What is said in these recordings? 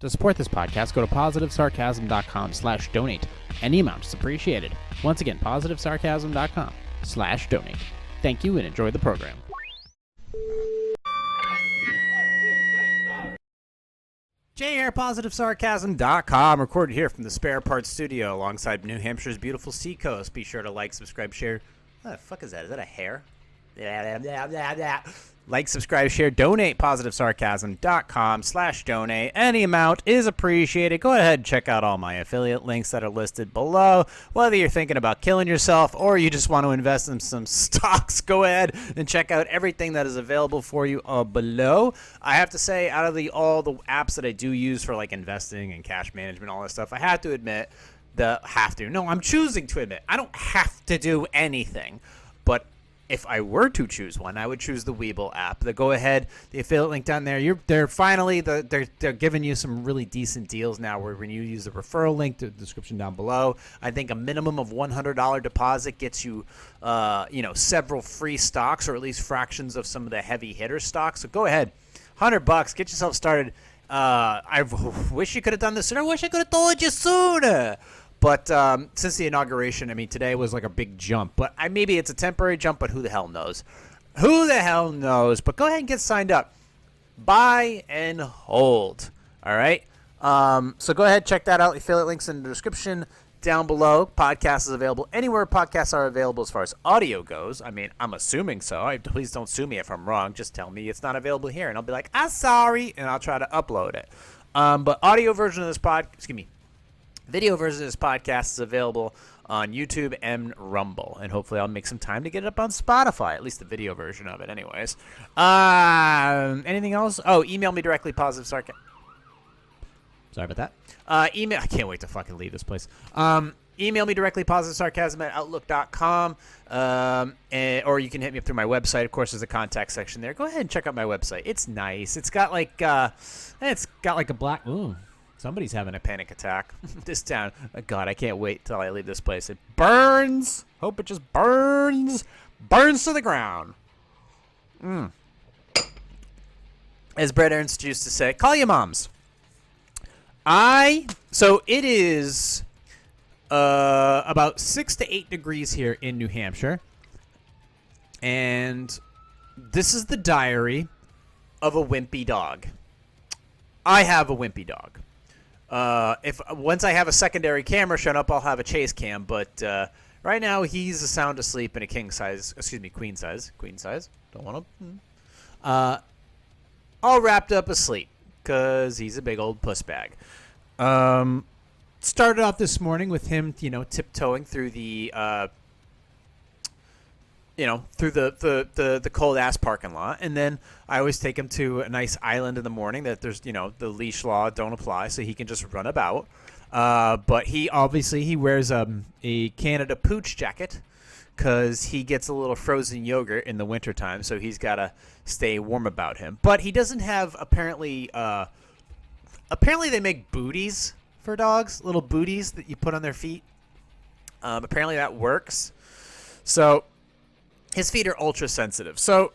To support this podcast, go to positivesarcasm.com/donate. Any amount is appreciated. Once again, positivesarcasm.com/donate. Thank you and enjoy the program. Jay here, positivesarcasm.com, recorded here from the Spare Parts Studio alongside New Hampshire's beautiful seacoast. Be sure to like, subscribe, share. What the fuck is that? Is that a hair? Like, subscribe, share, donate, positivesarcasm.com/donate. Any amount is appreciated. Go ahead and check out all my affiliate links that are listed below. Whether you're thinking about killing yourself or you just want to invest in some stocks, go ahead and check out everything that is available for you below. I have to say, out of all the apps that I do use for like investing and cash management, all that stuff, I have to admit I'm choosing to admit, I don't have to do anything. But if I were to choose one, I would choose the Webull app. Go ahead, the affiliate link down there. They're giving you some really decent deals now. Where when you use the referral link, the description down below, I think a minimum of $100 deposit gets you, several free stocks, or at least fractions of some of the heavy hitter stocks. So go ahead, $100, get yourself started. I wish you could have done this sooner. I wish I could have told you sooner. But since the inauguration, I mean, today was like a big jump. But maybe it's a temporary jump, but who the hell knows? Who the hell knows? But go ahead and get signed up. Buy and hold. All right? So go ahead, check that out. Affiliate links in the description down below. Podcast is available anywhere podcasts are available as far as audio goes. I mean, I'm assuming so. Please don't sue me if I'm wrong. Just tell me it's not available here. And I'll be like, I'm sorry. And I'll try to upload it. But audio version of this video version of this podcast is available on YouTube and Rumble, and hopefully I'll make some time to get it up on Spotify, at least the video version of it anyways. Anything else? Oh, email me directly, positive sarcasm. Sorry about that. Email. I can't wait to fucking leave this place. Email me directly, positivesarcasm@outlook.com, or you can hit me up through my website. Of course, there's a contact section there. Go ahead and check out my website. It's nice. It's got like a black. Ooh. Somebody's having a panic attack. This town. Oh, God, I can't wait till I leave this place. It burns. Hope it just burns. Burns to the ground. As Brett Ernst used to say, call your moms. So it is about 6 to 8 degrees here in New Hampshire. And this is the diary of a wimpy dog. I have a wimpy dog. Once I have a secondary camera shown up, I'll have a chase cam. But right now, he's sound asleep in a queen size. Don't want to. All wrapped up asleep because he's a big old puss bag. Started off this morning with him, tiptoeing through the, through the cold ass parking lot, and then I always take him to a nice island in the morning that there's the leash law don't apply, so he can just run about. But he wears a Canada Pooch jacket because he gets a little frozen yogurt in the wintertime, so he's got to stay warm about him. But he doesn't have apparently they make booties for dogs, little booties that you put on their feet. Apparently that works. So his feet are ultra sensitive. So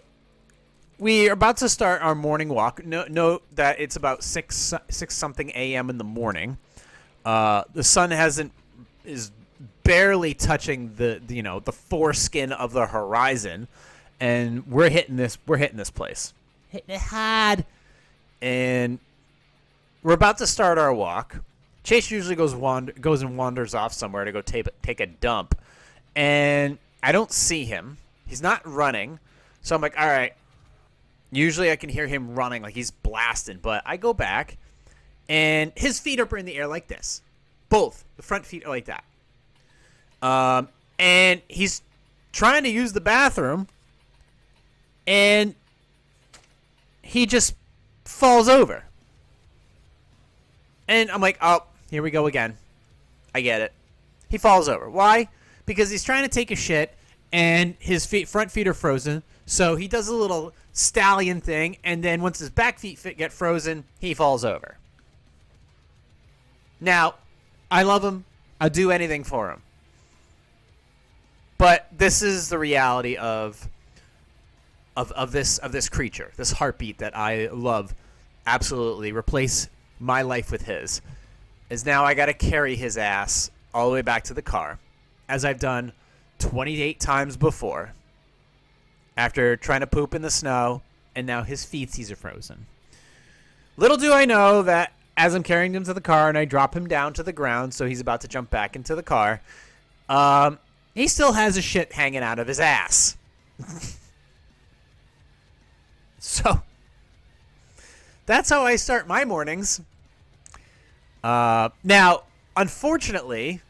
we are about to start our morning walk. Note that it's about 6 something a.m. in the morning. The sun is barely touching the foreskin of the horizon, and we're hitting this place. Hitting it hard. And we're about to start our walk. Chase usually goes and wanders off somewhere to go take a dump, and I don't see him. He's not running, so I'm like, all right. Usually I can hear him running like he's blasting, but I go back, and his feet are in the air like this. Both. The front feet are like that. And he's trying to use the bathroom, and he just falls over. And I'm like, oh, here we go again. I get it. He falls over. Why? Because he's trying to take a shit, and his front feet are frozen. So he does a little stallion thing, and then once his back feet get frozen, he falls over. Now, I love him. I'll do anything for him. But this is the reality of this creature, this heartbeat that I love absolutely. Replace my life with his is now I got to carry his ass all the way back to the car, as I've done 28 times before, after trying to poop in the snow, and now his feetsies are frozen. Little do I know that as I'm carrying him to the car and I drop him down to the ground so he's about to jump back into the car, he still has a shit hanging out of his ass. So that's how I start my mornings. Now, unfortunately,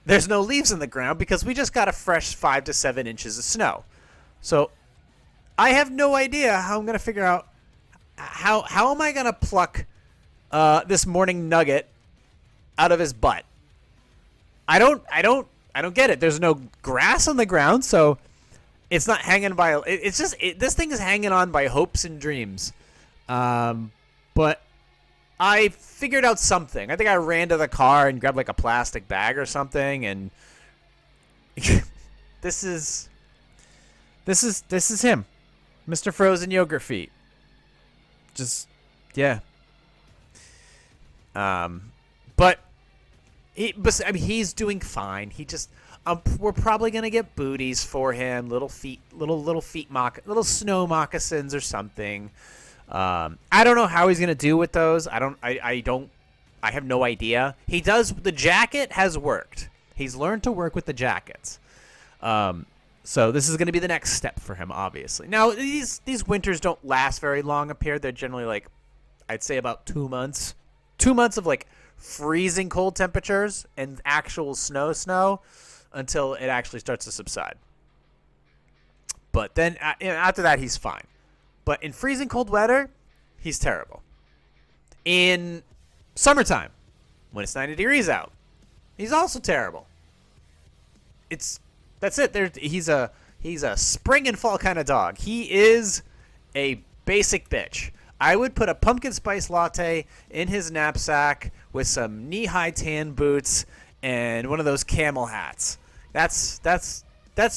there's no leaves in the ground because we just got a fresh 5 to 7 inches of snow. So I have no idea how I'm going to figure out how am I going to pluck this morning nugget out of his butt. I don't get it. There's no grass on the ground, so it's not hanging by. It's just this thing is hanging on by hopes and dreams. But I figured out something. I think I ran to the car and grabbed like a plastic bag or something, and this is him, Mr. Frozen Yogurt Feet. Just yeah. But I mean, he's doing fine. He just we're probably gonna get booties for him, little snow moccasins or something. I don't know how he's gonna do with those. I have no idea. He does. The jacket has worked. He's learned to work with the jackets. So this is gonna be the next step for him, obviously. Now these winters don't last very long up here. They're generally like, I'd say about 2 months. 2 months of like freezing cold temperatures and actual snow until it actually starts to subside. But then after that, he's fine. But in freezing cold weather, he's terrible. In summertime, when it's 90 degrees out, he's also terrible. That's it. He's a spring and fall kind of dog. He is a basic bitch. I would put a pumpkin spice latte in his knapsack with some knee-high tan boots and one of those camel hats. That's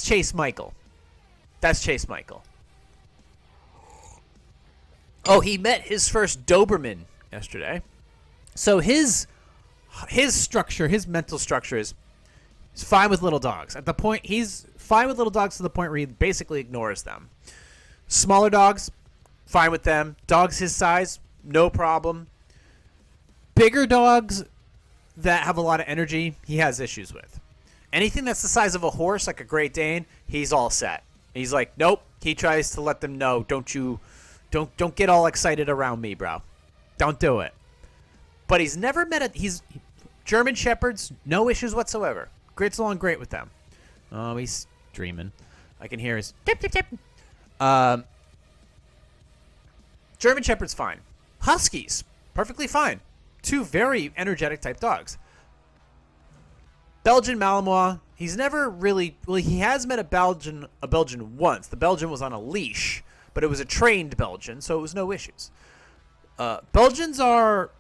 Chase Michael. That's Chase Michael. Oh, he met his first Doberman yesterday. So his structure, his mental structure is he's fine with little dogs. He's fine with little dogs to the point where he basically ignores them. Smaller dogs, fine with them. Dogs his size, no problem. Bigger dogs that have a lot of energy, he has issues with. Anything that's the size of a horse, like a Great Dane, he's all set. He's like, nope. He tries to let them know, don't get all excited around me, bro. Don't do it. But he's never met he's German Shepherds, no issues whatsoever. Gets along great with them. Oh, he's dreaming. I can hear his tip, tip, tip. German Shepherd's fine. Huskies, perfectly fine. 2 very energetic type dogs. Belgian Malinois, he's never really... Well, he has met a Belgian once. The Belgian was on a leash, but it was a trained Belgian, so it was no issues. Belgians are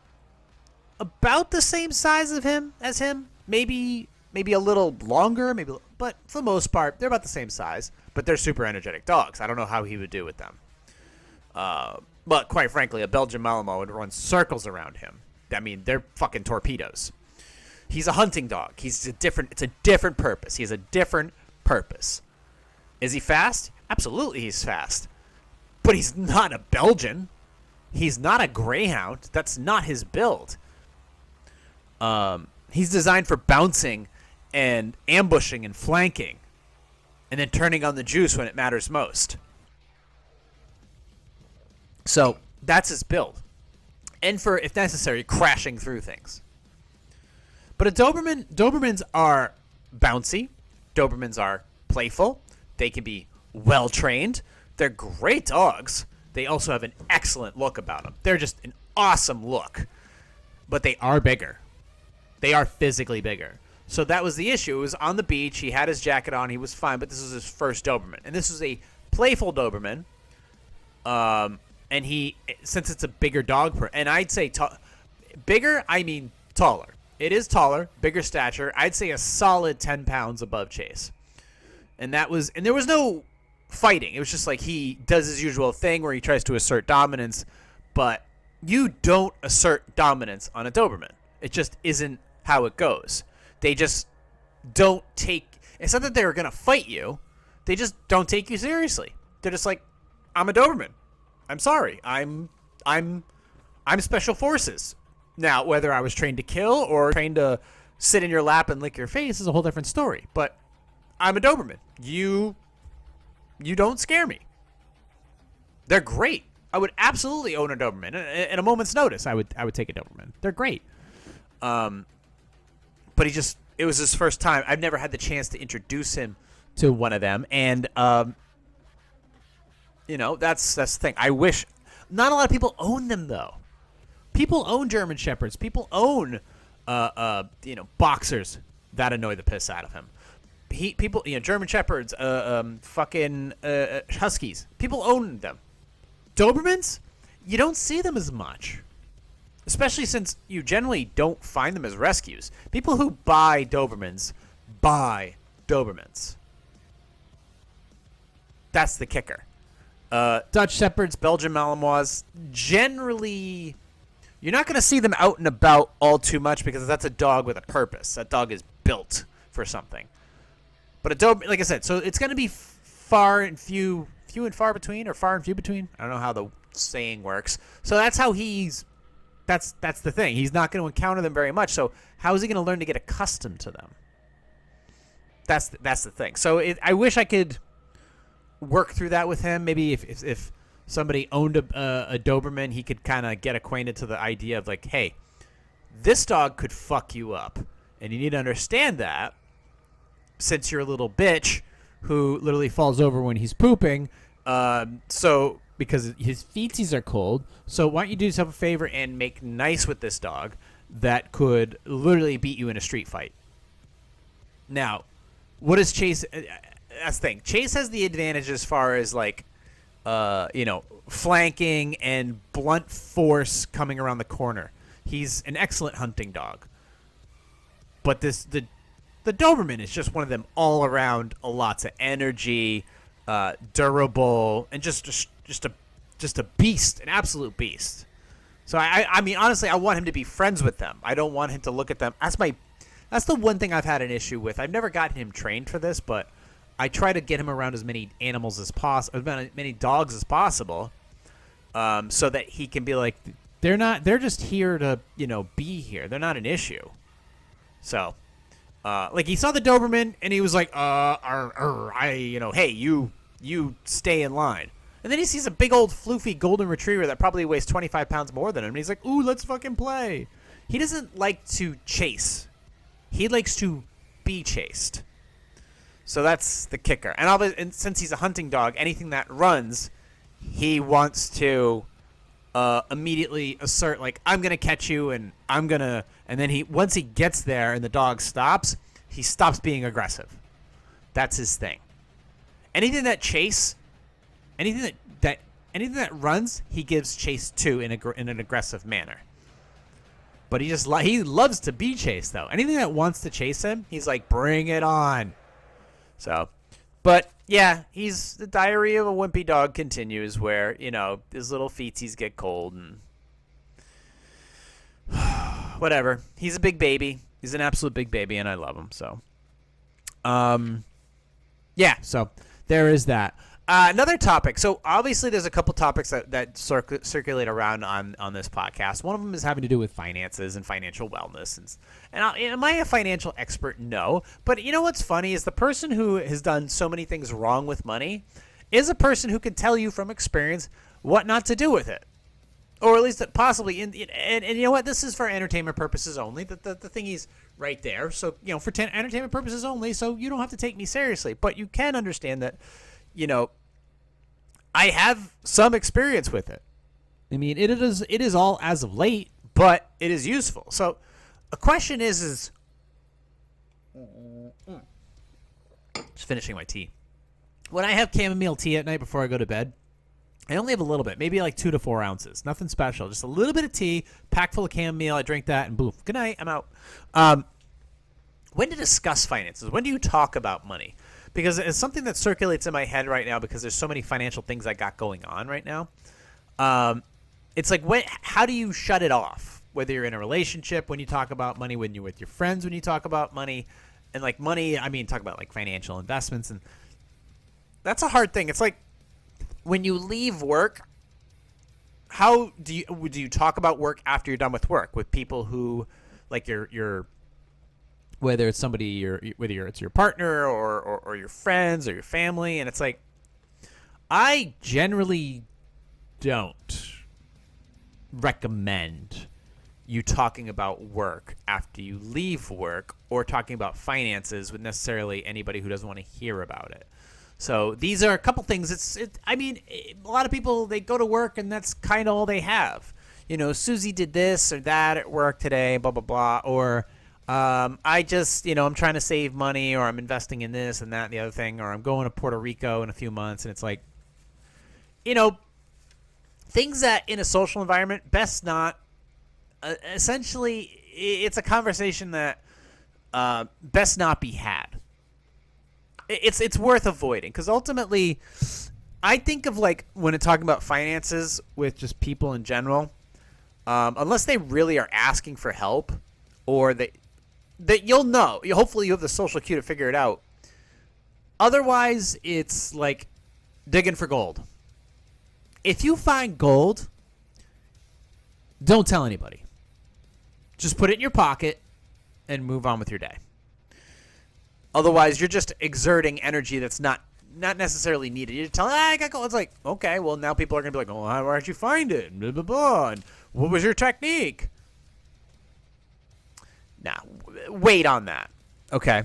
about the same size as him. Maybe a little longer, but for the most part, they're about the same size. But they're super energetic dogs. I don't know how he would do with them. But quite frankly, a Belgian Malinois would run circles around him. I mean, they're fucking torpedoes. He's a hunting dog. It's a different purpose. He has a different purpose. Is he fast? Absolutely he's fast. But he's not a Belgian. He's not a greyhound. That's not his build. He's designed for bouncing and ambushing and flanking. And then turning on the juice when it matters most. So that's his build. And for, if necessary, crashing through things. But Dobermans are bouncy. Dobermans are playful. They can be well-trained. They're great dogs. They also have an excellent look about them. They're just an awesome look. But they are bigger. They are physically bigger. So that was the issue. It was on the beach. He had his jacket on. He was fine. But this was his first Doberman. And this was a playful Doberman. And since it's a bigger dog, and I'd say bigger, I mean taller. It is taller, bigger stature. I'd say a solid 10 pounds above Chase. And there was no fighting. It was just like he does his usual thing where he tries to assert dominance, but you don't assert dominance on a Doberman. It just isn't how it goes. They just don't take. It's not that they're gonna fight you. They just don't take you seriously. They're just like, I'm a Doberman. I'm sorry. I'm special forces. Now, whether I was trained to kill or trained to sit in your lap and lick your face is a whole different story. But I'm a Doberman. You don't scare me. They're great. I would absolutely own a Doberman. At a moment's notice, I would take a Doberman. They're great. But it was his first time. I've never had the chance to introduce him to one of them. And, that's the thing. I wish not a lot of people own them, though. People own German Shepherds. People own, boxers that annoy the piss out of him. German Shepherds, Huskies. People own them. Dobermans, you don't see them as much, especially since you generally don't find them as rescues. People who buy Dobermans. That's the kicker. Dutch Shepherds, Belgian Malinois, generally, you're not going to see them out and about all too much because that's a dog with a purpose. That dog is built for something. But a Doberman, like I said, so it's going to be few and far between, or far and few between. I don't know how the saying works. So that's how that's the thing. He's not going to encounter them very much. So how is he going to learn to get accustomed to them? That's the thing. So I wish I could work through that with him. Maybe if somebody owned a Doberman, he could kind of get acquainted to the idea of like, hey, this dog could fuck you up. And you need to understand that since you're a little bitch who literally falls over when he's pooping. So because his feetsies are cold. So why don't you do yourself a favor and make nice with this dog that could literally beat you in a street fight. Now, what is Chase? That's the thing. Chase has the advantage as far as like, flanking and blunt force coming around the corner. He's an excellent hunting dog. But the Doberman is just one of them all around, lots of energy, durable, and just a beast, an absolute beast. So I mean, honestly, I want him to be friends with them. I don't want him to look at them. That's the one thing I've had an issue with. I've never gotten him trained for this, but I try to get him around as many animals as possible, as many dogs as possible, so that he can be like, they're just here to, be here. They're not an issue. So, like he saw the Doberman and he was like, hey, you stay in line. And then he sees a big old floofy golden retriever that probably weighs 25 pounds more than him. And he's like, ooh, let's fucking play. He doesn't like to chase. He likes to be chased. So that's the kicker. And since he's a hunting dog, anything that runs, he wants to immediately assert, like, I'm going to catch you and I'm going to... And then once he gets there and the dog stops, he stops being aggressive. That's his thing. Anything that runs, he gives chase to in an aggressive manner. But he loves to be chased, though. Anything that wants to chase him, he's like, bring it on. So, but yeah, the diary of a wimpy dog continues where, his little feetsies get cold and whatever. He's a big baby. He's an absolute big baby, and I love him. So, yeah, so there is that. Another topic. So obviously there's a couple topics that circulate around on this podcast. One of them is having to do with finances and financial wellness. And am I a financial expert? No. But you know what's funny is the person who has done so many things wrong with money is a person who can tell you from experience what not to do with it. Or at least possibly. And you know what? This is for entertainment purposes only. The thingy's right there. So, for entertainment purposes only. So you don't have to take me seriously. But you can understand that, I have some experience with it. I mean, it is all as of late, but it is useful. So, a question is just finishing my tea. When I have chamomile tea at night before I go to bed, I only have a little bit, maybe like 2 to 4 ounces. Nothing special, just a little bit of tea, packed full of chamomile. I drink that, and boom, good night, I'm out. When to discuss finances? When do you talk about money? Because it's something that circulates in my head right now because there's so many financial things I got going on right now. it's like, how do you shut it off? Whether you're in a relationship, when you talk about money, when you're with your friends, when you talk about money, and like money, I mean, talk about like financial investments, and that's a hard thing. It's like when you leave work, how do you talk about work after you're done with work with people who, like your whether it's somebody whether it's your partner or your friends or your family, and it's like, I generally don't recommend you talking about work after you leave work or talking about finances with necessarily anybody who doesn't want to hear about it. So these are a couple things. I mean, a lot of people, they go to work and that's kind of all they have. You know, Susie did this or that at work today, blah, blah, blah. Or I just, I'm trying to save money, or I'm investing in this and that and the other thing, or I'm going to Puerto Rico in a few months. And it's like, things that in a social environment best not. Essentially, it's a conversation that best not be had. It's worth avoiding, because ultimately, I think of like when it's talking about finances with just people in general, unless they really are asking for help, or that you'll know. Hopefully, you have the social cue to figure it out. Otherwise, it's like digging for gold. If you find gold, don't tell anybody. Just put it in your pocket and move on with your day. Otherwise, you're just exerting energy that's not necessarily needed. You're telling, I got gold. It's like, okay, well, now people are going to be like, oh, where'd you find it? Blah, blah, blah. And what was your technique? Now, wait on that. Okay.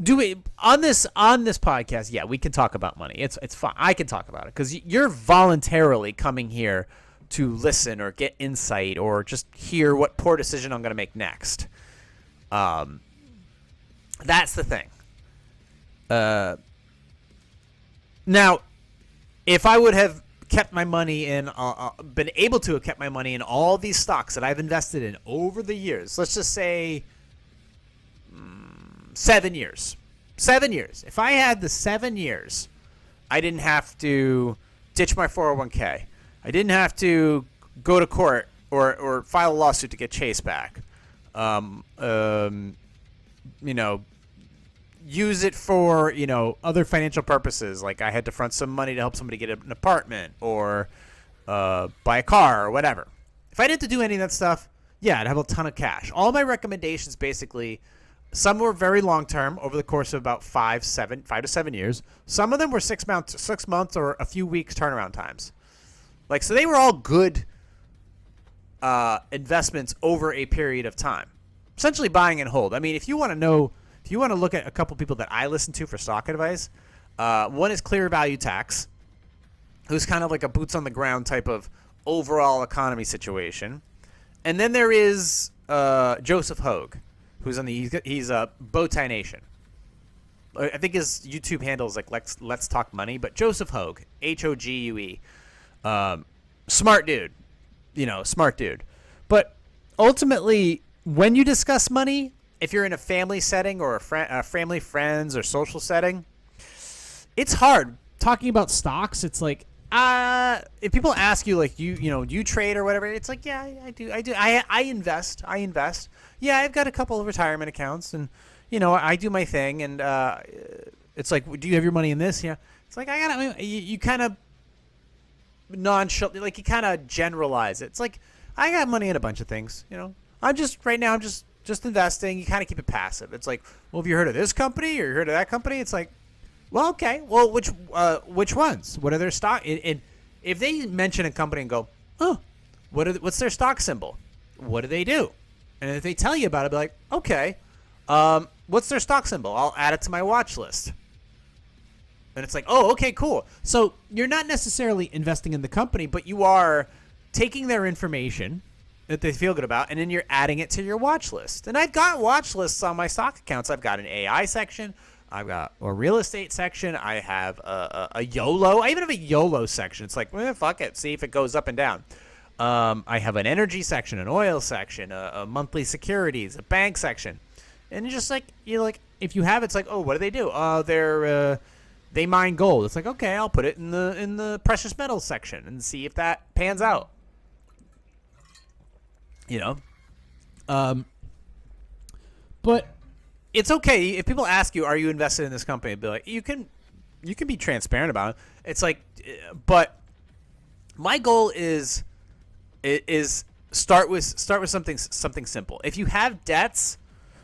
Do we on this podcast? Yeah, we can talk about money. It's fine. I can talk about it because you're voluntarily coming here to listen or get insight or just hear what poor decision I'm going to make next. That's the thing. Now, if I would have kept my money in, been able to have kept my money in all these stocks that I've invested in over the years, let's just say 7 years. 7 years. If I had the 7 years, I didn't have to ditch my 401k. I didn't have to go to court or file a lawsuit to get Chase back. Use it for, other financial purposes. Like I had to front some money to help somebody get an apartment or buy a car or whatever. If I didn't have to do any of that stuff, yeah, I'd have a ton of cash. All my recommendations basically, some were very long term over the course of about 5 to 7 years. Some of them were 6 months or a few weeks turnaround times. Like, so they were all good investments over a period of time. Essentially buying and hold. I mean, if you want to look at a couple people that I listen to for stock advice, one is Clear Value Tax, who's kind of like a boots on the ground type of overall economy situation. And then there is Joseph Hogue, who's he's a Bowtie Nation. I think his YouTube handle is like Let's Talk Money, but Joseph Hogue, Hogue. Smart dude, smart dude. But ultimately, when you discuss money, if you're in a family setting or a family, friends, or social setting, it's hard talking about stocks. It's like, if people ask you, like, do you trade or whatever, it's like, yeah, I do. I invest. Yeah, I've got a couple of retirement accounts, and I do my thing. And it's like, do you have your money in this? Yeah, it's like you kind of nonchalant, like you kind of generalize it. It's like, I got money in a bunch of things. I'm just investing. You kind of keep it passive. It's like, well, have you heard of this company or you heard of that company? It's like, well, okay. Well, which ones? What are their stock? And if they mention a company and go, oh, what's their stock symbol? What do they do? And if they tell you about it, be like, okay, what's their stock symbol? I'll add it to my watch list. And it's like, oh, okay, cool. So you're not necessarily investing in the company, but you are taking their information that they feel good about, and then you're adding it to your watch list. And I've got watch lists on my stock accounts. I've got an AI section. I've got a real estate section. I have a YOLO. I even have a YOLO section. It's like, fuck it. See if it goes up and down. I have an energy section, an oil section, a monthly securities, a bank section. And it's just like, if you have, it's like, oh, what do they do? They mine gold. It's like, okay, I'll put it in the precious metals section and see if that pans out. You know, but it's okay if people ask you, "Are you invested in this company?" Be like, you can be transparent about it. It's like, but my goal is start with something simple. If you have debts,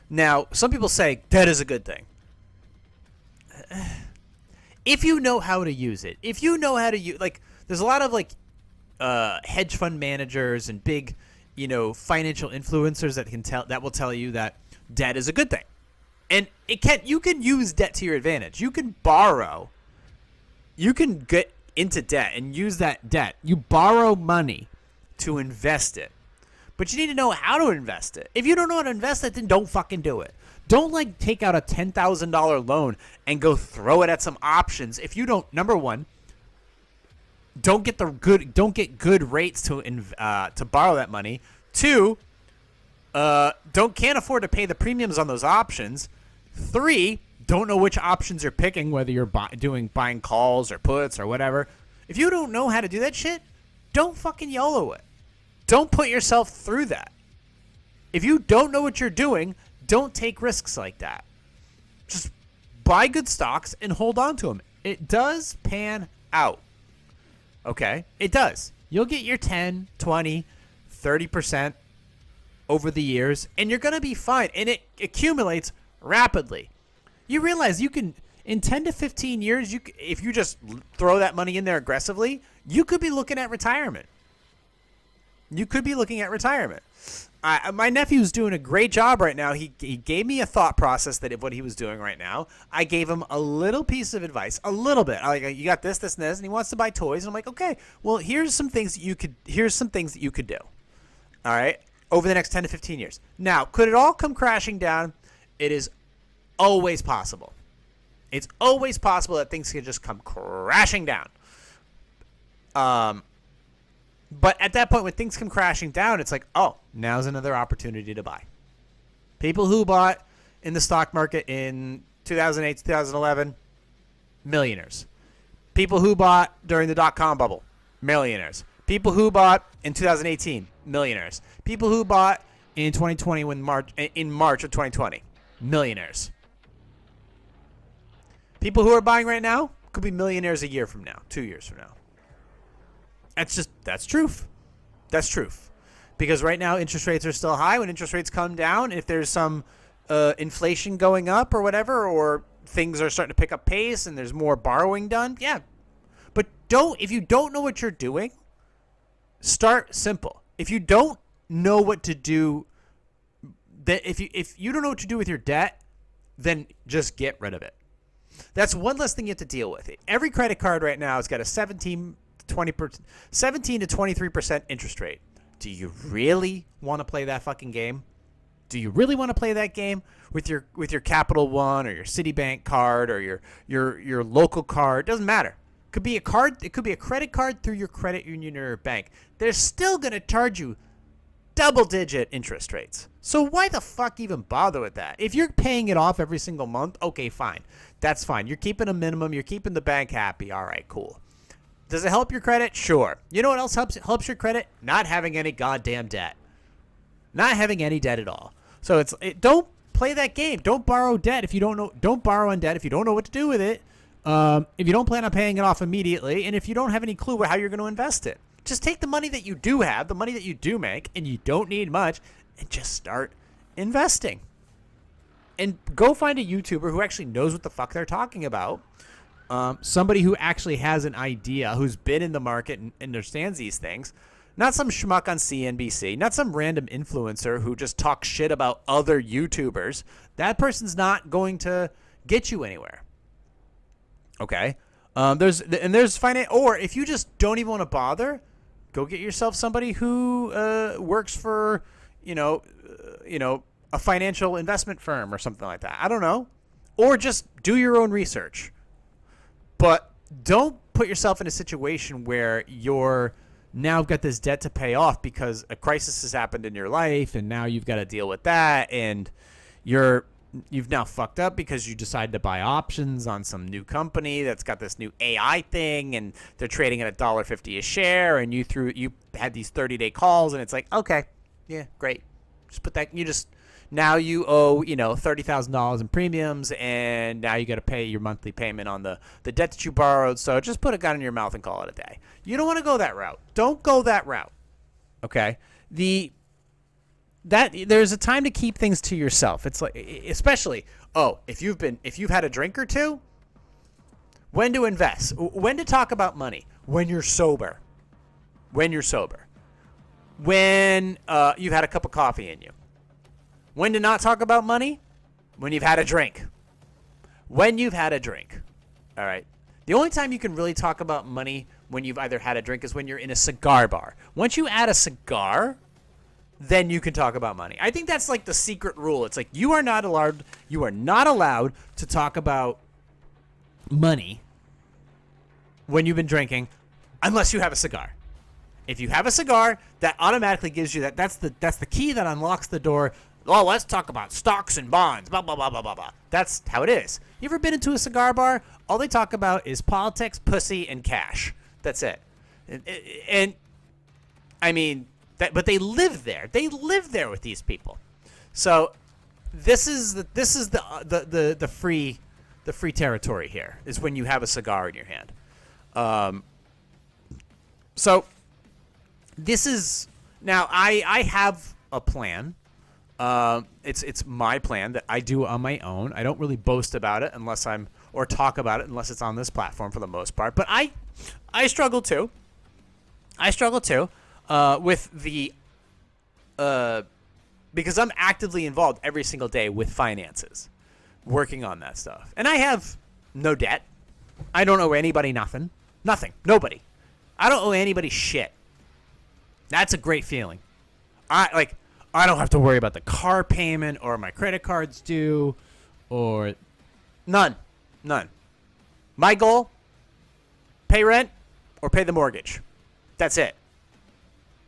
now some people say debt is a good thing. If you know how to use it, if you know how to use, like, there's a lot of like hedge fund managers and big, financial influencers that will tell you that debt is a good thing, and you can use debt to your advantage. You can borrow, you can get into debt and use that debt. You borrow money to invest it, but you need to know how to invest it. If you don't know how to invest it, then don't fucking do it. Don't like take out a $10,000 loan and go throw it at some options if you don't. Number one, don't get good rates to borrow that money. Two, can't afford to pay the premiums on those options. Three, don't know which options you're picking, whether you're buying calls or puts or whatever. If you don't know how to do that shit, don't fucking YOLO it. Don't put yourself through that. If you don't know what you're doing, don't take risks like that. Just buy good stocks and hold on to them. It does pan out. Okay? It does. You'll get your 10, 20, 30% over the years, and you're going to be fine. And it accumulates rapidly. You realize you can, in 10 to 15 years, if you just throw that money in there aggressively, you could be looking at retirement. You could be looking at retirement. My nephew's doing a great job right now. He gave me a thought process of what he was doing right now. I gave him a little piece of advice, a little bit. Like, you got this, and this, and he wants to buy toys. And I'm like, okay, well, here's some things that you could do. All right, over the next 10 to 15 years. Now, could it all come crashing down? It is always possible. It's always possible that things can just come crashing down. But at that point, when things come crashing down, it's like, oh, now's another opportunity to buy. People who bought in the stock market in 2008, 2011, millionaires. People who bought during the dot-com bubble, millionaires. People who bought in 2018, millionaires. People who bought in 2020, in March of 2020, millionaires. People who are buying right now could be millionaires a year from now, 2 years from now. That's truth. That's truth. Because right now interest rates are still high. When interest rates come down, if there's some inflation going up or whatever, or things are starting to pick up pace and there's more borrowing done, yeah. But if you don't know what you're doing, start simple. If you don't know what to do, if you don't know what to do with your debt, then just get rid of it. That's one less thing you have to deal with. Every credit card right now has got a 17 to 23% interest rate. Do you really want to play that fucking game? Do you really want to play that game with your Capital One or your Citibank card or your local card? Doesn't matter. Could be a card. It could be a credit card through your credit union or your bank. They're still going to charge you double-digit interest rates. So why the fuck even bother with that? If you're paying it off every single month, okay, fine. That's fine. You're keeping a minimum. You're keeping the bank happy. All right, cool. Does it help your credit? Sure. You know what else helps your credit? Not having any goddamn debt. Not having any debt at all. So don't play that game. Don't borrow debt if you don't know. Don't borrow on debt if you don't know what to do with it. If you don't plan on paying it off immediately, and if you don't have any clue how you're going to invest it. Just take the money that you do have, the money that you do make, and you don't need much, and just start investing. And go find a YouTuber who actually knows what the fuck they're talking about. Somebody who actually has an idea, who's been in the market and understands these things. Not some schmuck on CNBC. Not some random influencer who just talks shit about other YouTubers. That person's not going to get you anywhere. Okay? There's finance, or if you just don't even want to bother, go get yourself somebody who works for, a financial investment firm or something like that. I don't know. Or just do your own research. But don't put yourself in a situation where you're now got this debt to pay off because a crisis has happened in your life and now you've got to deal with that and you're you've now fucked up because you decided to buy options on some new company that's got this new AI thing, and they're trading at $1.50 a share, and you had these 30-day calls, and it's like, okay, yeah, great. Just put that. Now you owe, $30,000 in premiums, and now you got to pay your monthly payment on the debt that you borrowed. So just put a gun in your mouth and call it a day. You don't want to go that route. Don't go that route. Okay. There's a time to keep things to yourself. It's like, especially, if you've had a drink or two, when to invest, when to talk about money, when you're sober, when you've had a cup of coffee in you. When to not talk about money? When you've had a drink. When you've had a drink. All right. The only time you can really talk about money when you've either had a drink is when you're in a cigar bar. Once you add a cigar, then you can talk about money. I think that's like the secret rule. It's like you are not allowed to talk about money when you've been drinking unless you have a cigar. If you have a cigar, that automatically gives you that's the key that unlocks the door. Oh, let's talk about stocks and bonds, blah, blah, blah, blah, blah, blah. That's how it is. You ever been into a cigar bar? All they talk about is politics, pussy, and cash. That's it. And I mean, but they live there. They live there with these people. So this is the free territory here, is when you have a cigar in your hand. So this is now I have a plan. It's my plan that I do on my own. I don't really boast about it or talk about it unless it's on this platform for the most part. But I struggle too. With the because I'm actively involved every single day with finances, working on that stuff. And I have no debt. I don't owe anybody nothing. Nobody. I don't owe anybody shit. That's a great feeling. I don't have to worry about the car payment or my credit cards due or none. My goal, pay rent or pay the mortgage. That's it.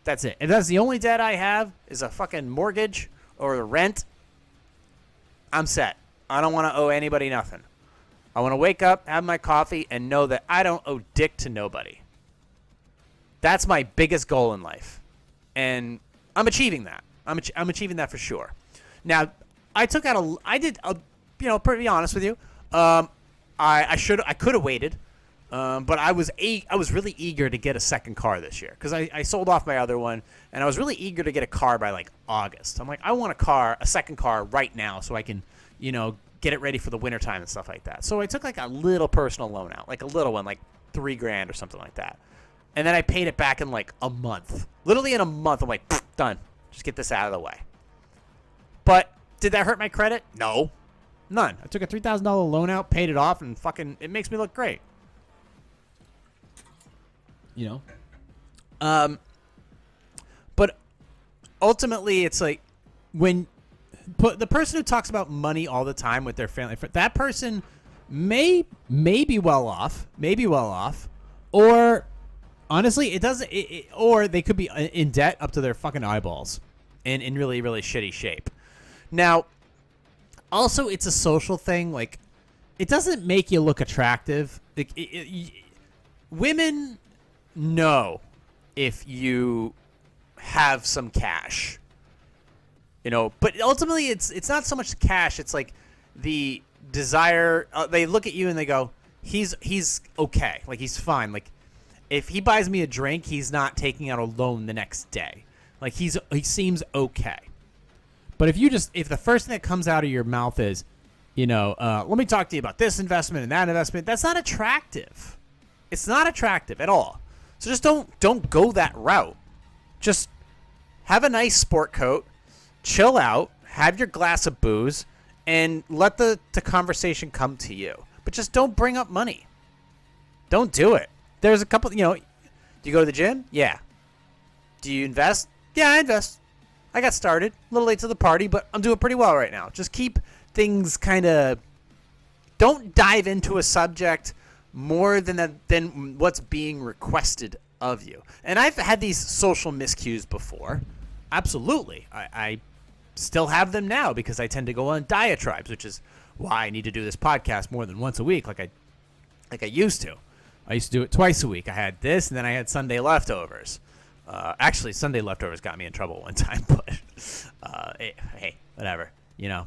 If that's the only debt I have is a fucking mortgage or the rent, I'm set. I don't want to owe anybody nothing. I want to wake up, have my coffee, and know that I don't owe dick to nobody. That's my biggest goal in life. And I'm achieving that. I'm achieving that for sure. Now, pretty honest with you, I could have waited, but I was really eager to get a second car this year because I sold off my other one, and I was really eager to get a car by like August. I'm like, I want a second car right now so I can, get it ready for the wintertime and stuff like that. So I took like a little personal loan out, like a little one, like $3,000 or something like that. And then I paid it back in like a month. Literally in a month, I'm like, done. Just get this out of the way. But did that hurt my credit? No. None. I took a $3,000 loan out, paid it off, and it makes me look great. But ultimately, it's like the person who talks about money all the time with their family, that person may be well off, or honestly, it doesn't. Or they could be in debt up to their fucking eyeballs, and in really, really shitty shape. Now, also, it's a social thing. Like, it doesn't make you look attractive. Women know if you have some cash, But ultimately, it's not so much cash. It's like the desire. They look at you and they go, "He's okay. Like, he's fine. Like, if he buys me a drink, he's not taking out a loan the next day. Like, he seems okay." But if the first thing that comes out of your mouth is, let me talk to you about this investment and that investment, that's not attractive. It's not attractive at all. So just don't go that route. Just have a nice sport coat, chill out, have your glass of booze, and let the conversation come to you. But just don't bring up money. Don't do it. There's a couple, do you go to the gym? Yeah. Do you invest? Yeah, I invest. I got started. A little late to the party, but I'm doing pretty well right now. Just keep things don't dive into a subject more than what's being requested of you. And I've had these social miscues before. Absolutely. still have them now because I tend to go on diatribes, which is why I need to do this podcast more than once a week, like I used to. I used to do it twice a week. I had this, and then I had Sunday leftovers. Actually, Sunday leftovers got me in trouble one time, but hey, whatever. You know,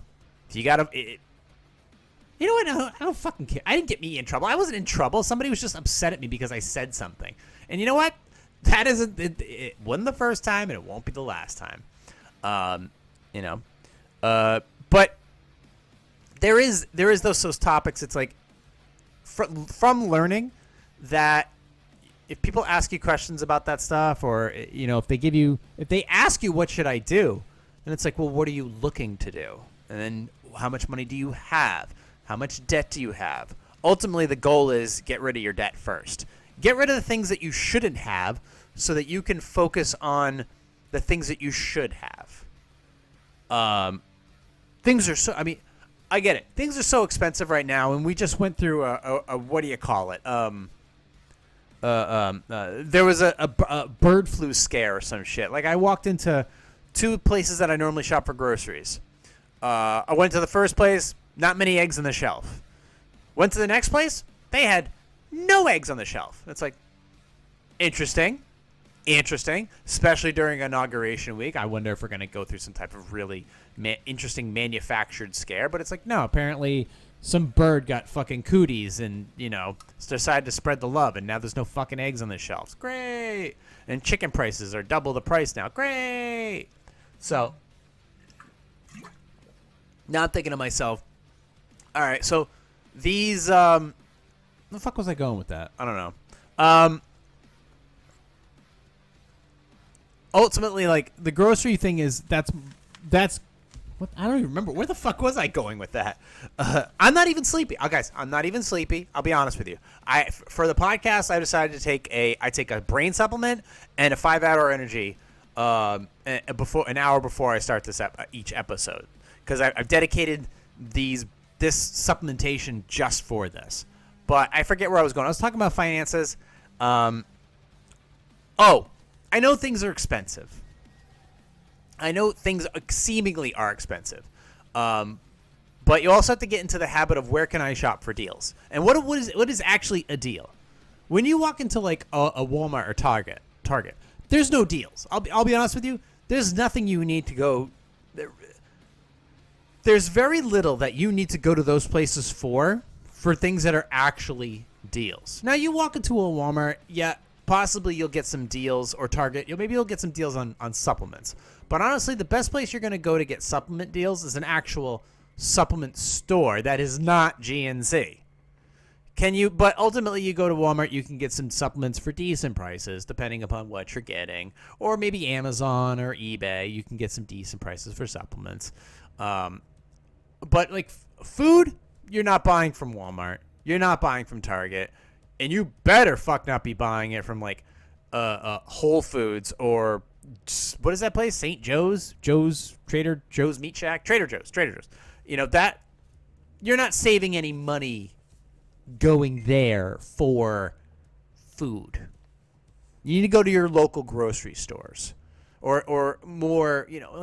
if you gotta, you know what? I don't fucking care. I didn't get me in trouble. I wasn't in trouble. Somebody was just upset at me because I said something. And you know what? That isn't. It wasn't the first time, and it won't be the last time. You know, but there is those topics. It's like from learning that if people ask you questions about that stuff, or you know, if they ask you what should I do, and it's like, well, what are you looking to do? And then how much money do you have? How much debt do you have? Ultimately, the goal is get rid of your debt first. Get rid of the things that you shouldn't have so that you can focus on the things that you should have. Things are so, I mean, I get it. Things are so expensive right now, and we just went through a what do you call it? There was a bird flu scare or some shit. Like, I walked into two places that I normally shop for groceries. I went to the first place, not many eggs on the shelf. Went to the next place, they had no eggs on the shelf. It's like, interesting, especially during inauguration week. I wonder if we're going to go through some type of really interesting manufactured scare. But it's like, no, apparently some bird got fucking cooties and, you know, decided to spread the love, and now there's no fucking eggs on the shelves. Great. And chicken prices are double the price now. Great. So now I'm thinking to myself, all right, so these, where the fuck was I going with that? I don't know. Ultimately, like, the grocery thing is, that's what, I don't even remember. Where the fuck was I going with that? I'm not even sleepy. Oh, guys, I'm not even sleepy. I'll be honest with you. For the podcast, I decided to take a brain supplement and a 5-hour energy before an hour before I start each episode, because I've dedicated this supplementation just for this. But I forget where I was going. I was talking about finances. I know things are expensive. I know things seemingly are expensive. But you also have to get into the habit of where can I shop for deals? And what is actually a deal? When you walk into like a Walmart or Target, there's no deals. I'll be honest with you. There's nothing you need to go. There's very little that you need to go to those places for things that are actually deals. Now, you walk into a Walmart, yeah, possibly you'll get some deals, or Target, maybe you'll get some deals on supplements. But honestly, the best place you're going to go to get supplement deals is an actual supplement store that is not GNC. But ultimately, you go to Walmart, you can get some supplements for decent prices, depending upon what you're getting. Or maybe Amazon or eBay, you can get some decent prices for supplements. But like food, you're not buying from Walmart. You're not buying from Target. And you better fuck not be buying it from like Whole Foods or what is that place? St. Joe's Meat Shack? Trader Joe's. You know, that you're not saving any money going there for food. You need to go to your local grocery stores or more, you know,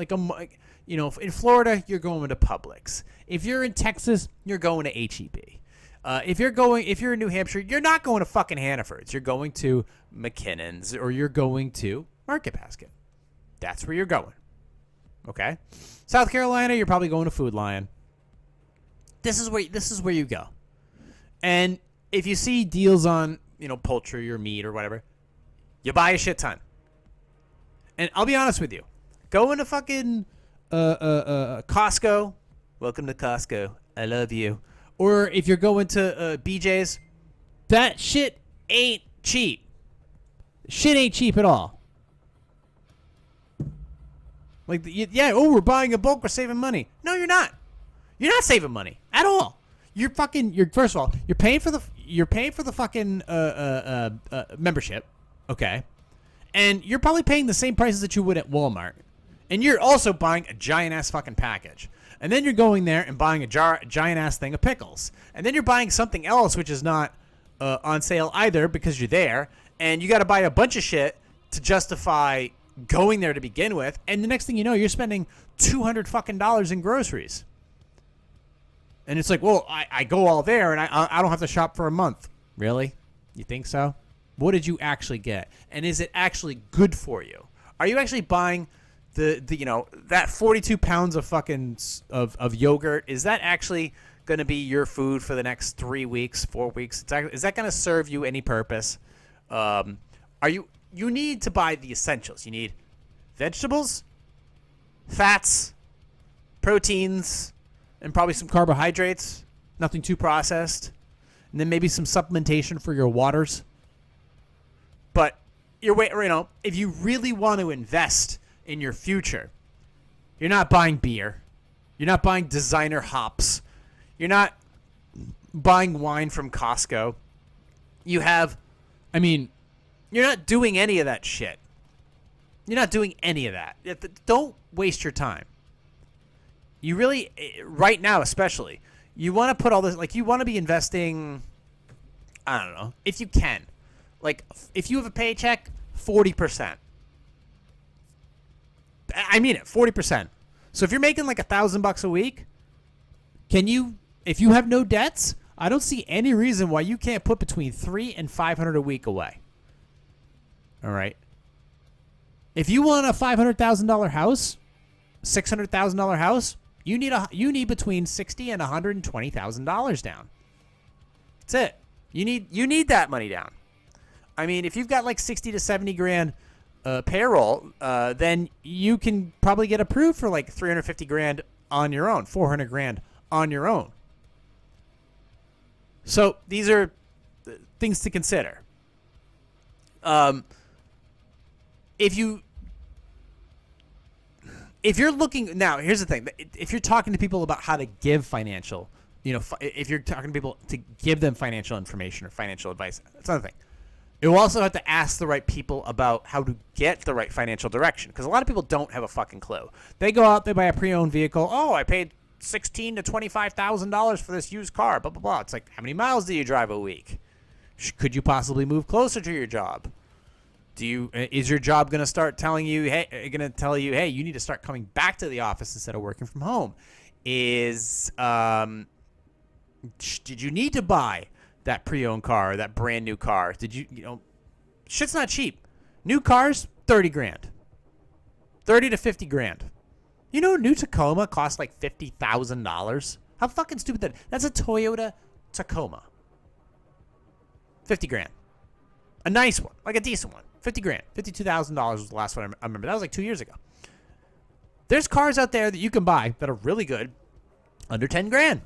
in Florida, you're going to Publix. If you're in Texas, you're going to H-E-B. If you're in New Hampshire, you're not going to fucking Hannaford's. You're going to McKinnon's, or you're going to Market Basket. That's where you're going. Okay? South Carolina, you're probably going to Food Lion. This is where you go. And if you see deals on, you know, poultry or meat or whatever, you buy a shit ton. And I'll be honest with you. Go into fucking Costco. Welcome to Costco. I love you. Or if you're going to BJ's, that shit ain't cheap. Shit ain't cheap at all. Like, we're buying in bulk, we're saving money. No, you're not. You're not saving money at all. First of all, you're paying for the fucking membership, okay? And you're probably paying the same prices that you would at Walmart. And you're also buying a giant ass fucking package. And then you're going there and buying a giant ass thing of pickles. And then you're buying something else which is not on sale either because you're there. And you got to buy a bunch of shit to justify going there to begin with, and the next thing you know, you're spending $200 fucking dollars in groceries. And it's like, well, I go all there, and I don't have to shop for a month. Really? You think so? What did you actually get? And is it actually good for you? Are you actually buying the you know, that 42 pounds of fucking of yogurt? Is that actually going to be your food for the next 3 weeks, 4 weeks? Is that going to serve you any purpose? You need to buy the essentials. You need vegetables, fats, proteins, and probably some carbohydrates. Nothing too processed. And then maybe some supplementation for your waters. But if you really want to invest in your future, you're not buying beer. You're not buying designer hops. You're not buying wine from Costco. You're not doing any of that shit. You're not doing any of that. Don't waste your time. You really, right now especially, you want to put all this, like, you want to be investing, I don't know, if you can. Like, if you have a paycheck, 40%. I mean it, 40%. So if you're making like $1,000 a week, if you have no debts, I don't see any reason why you can't put between $300 and $500 a week away. All right. If you want a $500,000 house, $600,000 house, you need between $60,000 and $120,000 down. That's it. You need that money down. I mean, if you've got like 60 to 70 grand payroll, then you can probably get approved for like 350 grand on your own, 400 grand on your own. So these are things to consider. If you're looking now, here's the thing: if you're talking to people about how to give financial, if you're talking to people to give them financial information or financial advice, that's another thing. You also have to ask the right people about how to get the right financial direction, because a lot of people don't have a fucking clue. They go out, they buy a pre-owned vehicle. Oh, I paid $16,000 to $25,000 for this used car. Blah blah blah. It's like, how many miles do you drive a week? Could you possibly move closer to your job? Is your job going to start telling you, hey, you need to start coming back to the office instead of working from home? Did you need to buy that pre-owned car or that brand new car? Shit's not cheap. New cars, 30 grand. 30 to 50 grand. New Tacoma costs like $50,000. How fucking stupid that's a Toyota Tacoma. 50 grand. A nice one, like a decent one. 50 grand. $52,000 was the last one I remember. That was like 2 years ago. There's cars out there that you can buy that are really good under 10 grand.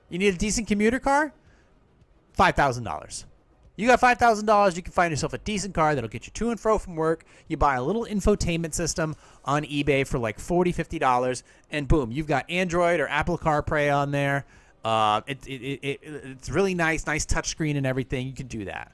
You need a decent commuter car? $5,000. You got $5,000, you can find yourself a decent car that'll get you to and fro from work. You buy a little infotainment system on eBay for like $40, $50, and boom, you've got Android or Apple CarPlay on there. It's really nice touchscreen and everything. You can do that.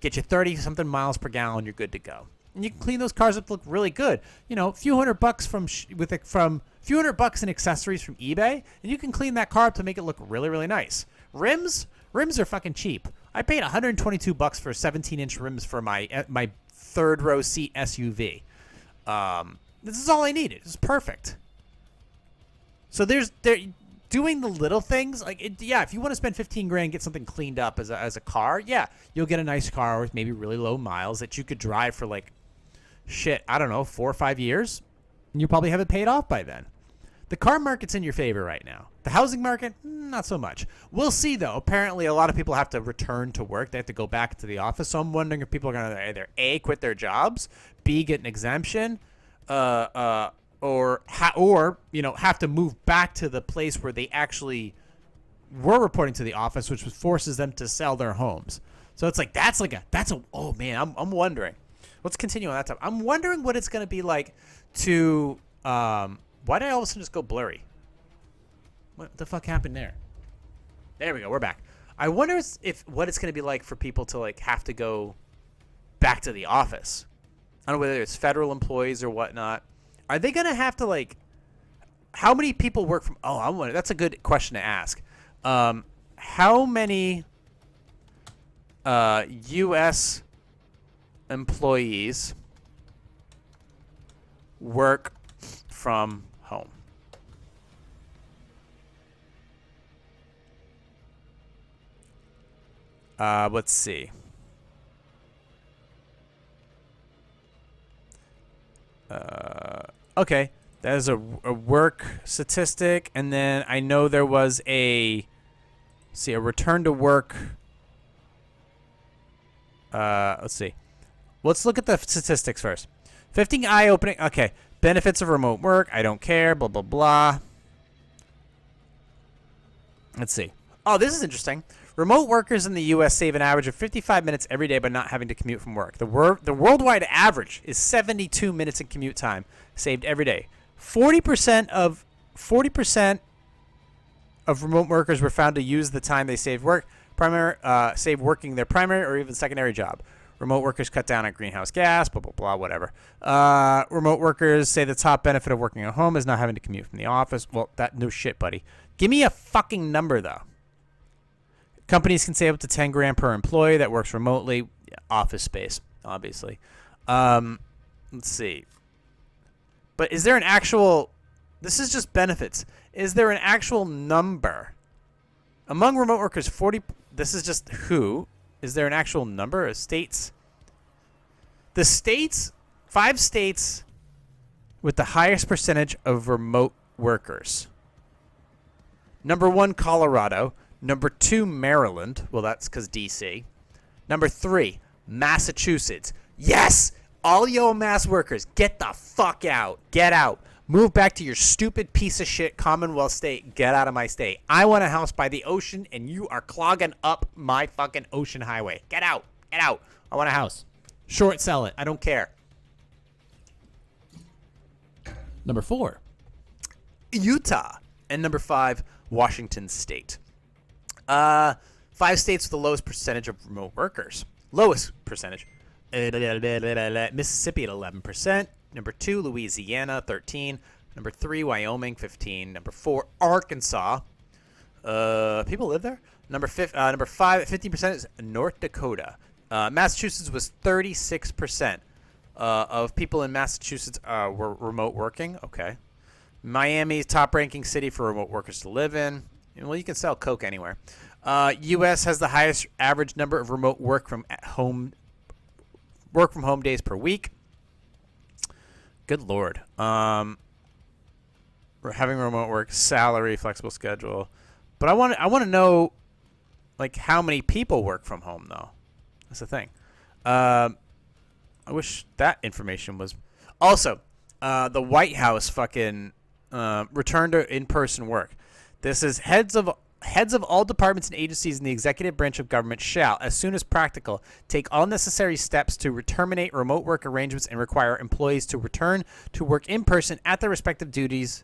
Get you 30-something miles per gallon, you're good to go. And you can clean those cars up to look really good. A few $100 in accessories from eBay, and you can clean that car up to make it look really, really nice. Rims are fucking cheap. I paid $122 for 17-inch rims for my third row seat SUV. This is all I needed. It's perfect. So they're doing the little things, if you want to spend 15 grand, get something cleaned up as a car, you'll get a nice car with maybe really low miles that you could drive for 4 or 5 years, and you probably have it paid off by then. The car market's in your favor right now. The housing market, not so much. We'll see, though. Apparently, a lot of people have to return to work. They have to go back to the office. So I'm wondering if people are going to either A, quit their jobs, B, get an exemption, or have to move back to the place where they actually were reporting to the office, which forces them to sell their homes. So it's oh man, I'm wondering. Let's continue on that topic. I'm wondering what it's going to be like to, why did I all of a sudden just go blurry? What the fuck happened there? There we go. We're back. I wonder what it's going to be like for people to have to go back to the office. I don't know whether it's federal employees or whatnot. Are they going to have to how many people work from, that's a good question to ask. How many U.S. employees work from home? Let's see. Okay, that is a work statistic, and then I know there was a return to work. Let's see. Let's look at the statistics first. 15 eye-opening. Okay, benefits of remote work. I don't care. Blah blah blah. Let's see. Oh, this is interesting. Remote workers in the U.S. save an average of 55 minutes every day by not having to commute from work. The worldwide average is 72 minutes in commute time saved every day. 40% of remote workers were found to use the time they saved save working their primary or even secondary job. Remote workers cut down on greenhouse gas, blah, blah, blah, whatever. Remote workers say the top benefit of working at home is not having to commute from the office. Well, no shit, buddy. Give me a fucking number, though. Companies can save up to 10 grand per employee that works remotely. Yeah, office space, obviously. Let's see. But is there an actual... This is just benefits. Is there an actual number? Among remote workers, 40... This is just who. Is there an actual number of states? The states... 5 states with the highest percentage of remote workers. Number 1, Colorado. Number 2, Maryland. Well, that's because D.C. Number 3, Massachusetts. Yes! All yo Mass workers, get the fuck out. Get out. Move back to your stupid piece of shit Commonwealth state. Get out of my state. I want a house by the ocean, and you are clogging up my fucking ocean highway. Get out. Get out. I want a house. Short sell it. I don't care. Number 4, Utah. And number 5, Washington State. 5 states with the lowest percentage of remote workers. Lowest percentage. Mississippi at 11%. Number 2, Louisiana, 13. Number 3, Wyoming, 15. Number 4, Arkansas. People live there. Number 5, 15% is North Dakota. Massachusetts was 36% of people in Massachusetts were remote working. Okay. Miami's top-ranking city for remote workers to live in. Well, you can sell Coke anywhere. U.S. has the highest average number of remote work from home days per week. Good Lord. We're having remote work, salary, flexible schedule. But I want to know, like, how many people work from home, though. That's the thing. I wish that information was... Also, the White House fucking returned to in-person work. This is heads of all departments and agencies in the executive branch of government shall, as soon as practical, take all necessary steps to terminate remote work arrangements and require employees to return to work in person at their respective duties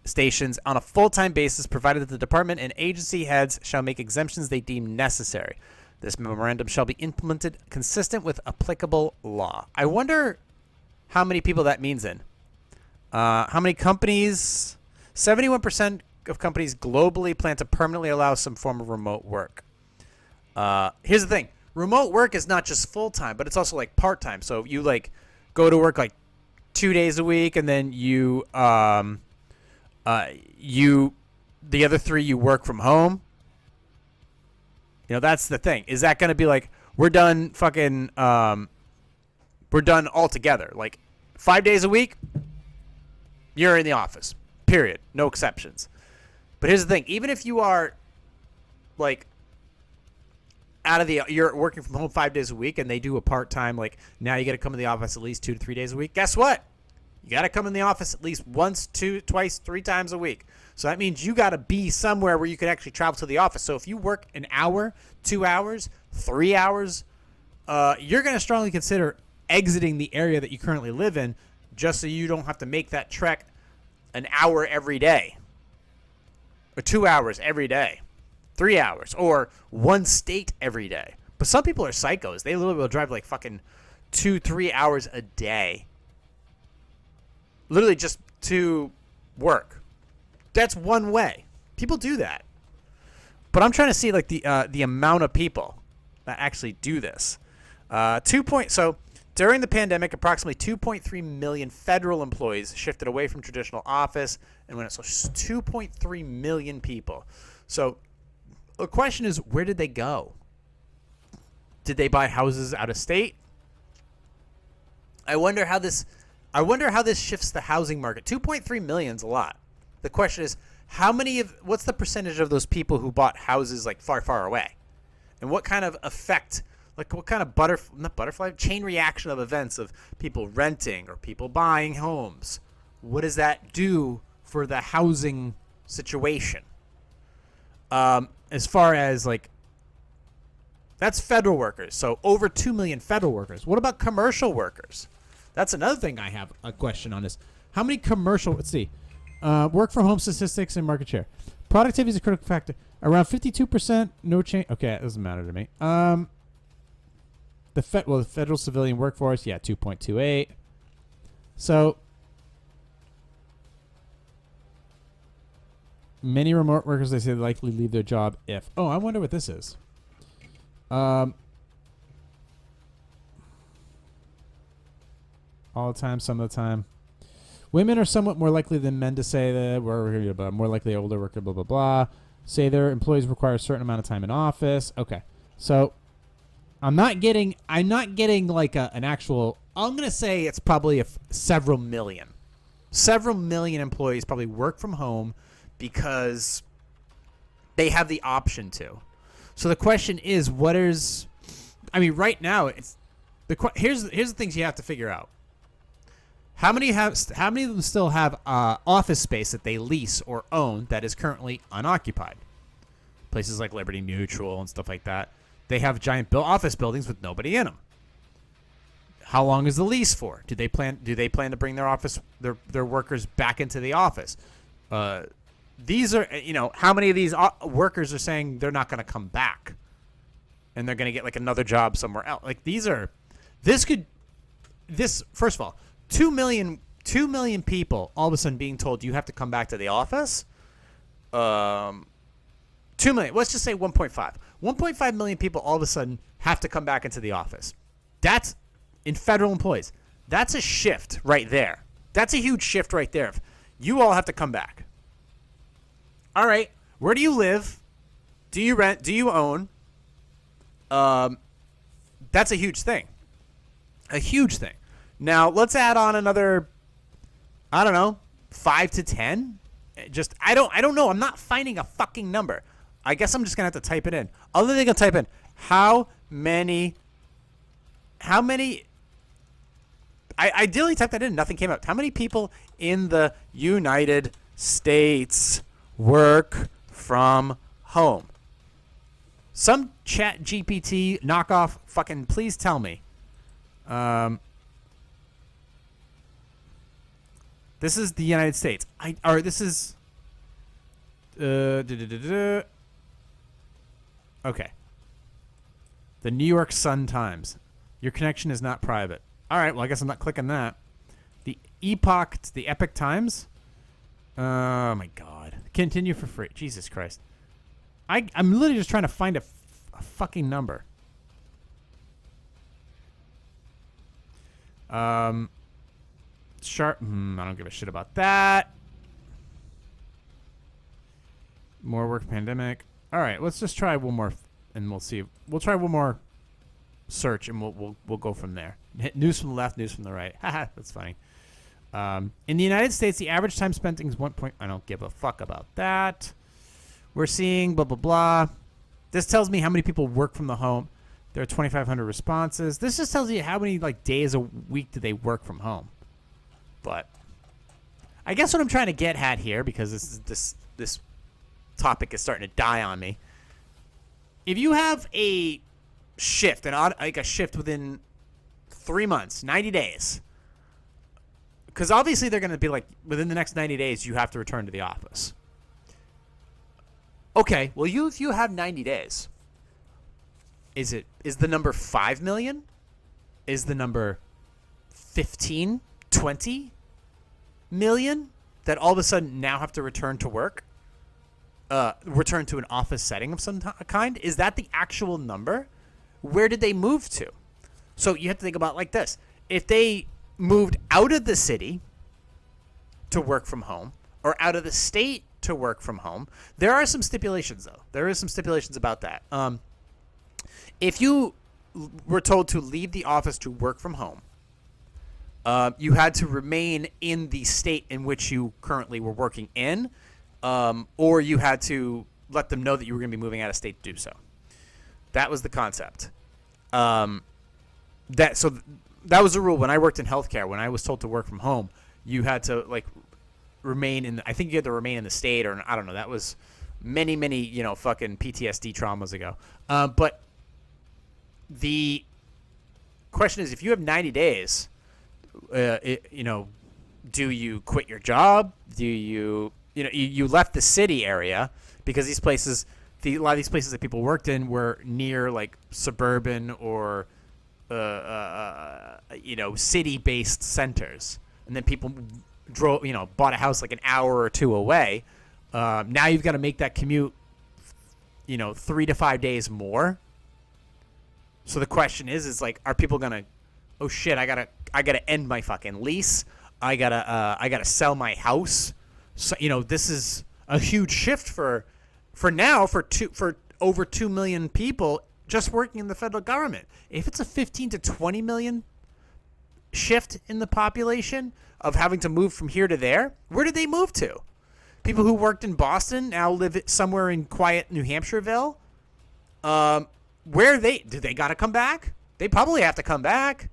stations on a full-time basis, provided that the department and agency heads shall make exemptions they deem necessary. This memorandum shall be implemented consistent with applicable law. I wonder how many people that means in. How many companies? 71% of companies globally plan to permanently allow some form of remote work. Here's the thing. Remote work is not just full-time, but it's also like part-time. So you like go to work like 2 days a week, and then the other 3 you work from home. You know, that's the thing. Is that going to be like, we're done all together? Like 5 days a week, you're in the office. Period. No exceptions. But here's the thing. Even if you are like you're working from home 5 days a week, and they do a part-time, like now you got to come in the office at least 2 to 3 days a week. Guess what? You got to come in the office at least once, twice, 3 times a week. So that means you got to be somewhere where you can actually travel to the office. So if you work an hour, 2 hours, 3 hours, you're going to strongly consider exiting the area that you currently live in, just so you don't have to make that trek an hour every day, or 2 hours every day, 3 hours, or one state every day. But some people are psychos. They literally will drive like fucking 2-3 hours a day, literally just to work. That's one way. People do that. But I'm trying to see like the amount of people that actually do this. So During the pandemic, approximately 2.3 million federal employees shifted away from traditional office and went. So 2.3 million people. So the question is, where did they go? Did they buy houses out of state? I wonder how this shifts the housing market. 2.3 million is a lot. The question is, what's the percentage of those people who bought houses like far, far away? And what kind of effect, like what kind of chain reaction of events of people renting or people buying homes? What does that do for the housing situation? As far as like, that's federal workers. So over 2 million federal workers. What about commercial workers? That's another thing I have a question on this. How many commercial, let's see, work from home statistics and market share. Productivity is a critical factor. Around 52%, no change. Okay, that doesn't matter to me. The federal civilian workforce, 2.28. So many remote workers, they say, likely leave their job if. Oh, I wonder what this is. All the time, some of the time. Women are somewhat more likely than men to say that we're more likely older worker, blah, blah, blah. Say their employees require a certain amount of time in office. Okay. So I'm not getting like an actual, I'm going to say it's probably several million. Several million employees probably work from home because they have the option to. So the question is, right now, here's the things you have to figure out. How many of them still have office space that they lease or own that is currently unoccupied? Places like Liberty Mutual and stuff like that. They have giant office buildings with nobody in them. How long is the lease for? Do they plan to bring their workers back into the office? These are, how many of these workers are saying they're not going to come back and they're going to get like another job somewhere else? Like first of all, 2 million people all of a sudden being told you have to come back to the office. 2 million, let's just say 1.5. 1.5 million people all of a sudden have to come back into the office. That's in federal employees. That's a shift right there. That's a huge shift right there. You all have to come back. All right, where do you live? Do you rent? Do you own? That's a huge thing. A huge thing. Now, let's add on another, 5 to 10. I don't know. I'm not finding a fucking number. I guess I'm just going to have to type it in. Other than going to type in, how many, I ideally typed that in. Nothing came up. How many people in the United States work from home? Some chat GPT knockoff fucking please tell me. This is the United States. This is okay. The New York Sun Times. Your connection is not private. All right, well I guess I'm not clicking that. The Epoch Times. Oh my God. Continue for free. Jesus Christ. I'm literally just trying to find a fucking number. Sharp. I don't give a shit about that. More work pandemic. All right, let's just try one more, and we'll see. We'll try one more search, and we'll go from there. Hit news from the left, news from the right. Haha, that's funny. In the United States, the average time spent is 1 point. I don't give a fuck about that. We're seeing blah blah blah. This tells me how many people work from the home. There are 2,500 responses. This just tells you how many days a week do they work from home. But I guess what I'm trying to get at here, because this topic is starting to die on me. If you have a shift, a shift within 3 months, 90 days, because obviously they're going to be like, within the next 90 days, you have to return to the office. Okay, well, if you have 90 days, is the number 5 million? Is the number 15, 20 million that all of a sudden now have to return to work? Return to an office setting of some kind? Is that the actual number? Where did they move to? So you have to think about it like this. If they moved out of the city to work from home or out of the state to work from home, there are some stipulations, though. There is some stipulations about that. If you were told to leave the office to work from home, you had to remain in the state in which you currently were working in, or you had to let them know that you were going to be moving out of state to do so. That was the concept. That was the rule when I worked in healthcare. When I was told to work from home, you had to remain in. I think you had to remain in the state, or I don't know. That was many fucking PTSD traumas ago. But the question is, if you have 90 days, do you quit your job? Do you left the city area because these places, a lot of these places that people worked in were near suburban or city-based centers, and then people bought a house an hour or two away. Now you've got to make that commute 3 to 5 days more. So the question is are people gonna, oh shit, I gotta end my fucking lease, I gotta sell my house? So this is a huge shift for over 2 million people just working in the federal government. If it's a 15 to 20 million shift in the population of having to move from here to there, where did they move to? People who worked in Boston now live somewhere in quiet New Hampshireville. Where do they got to come back? They probably have to come back,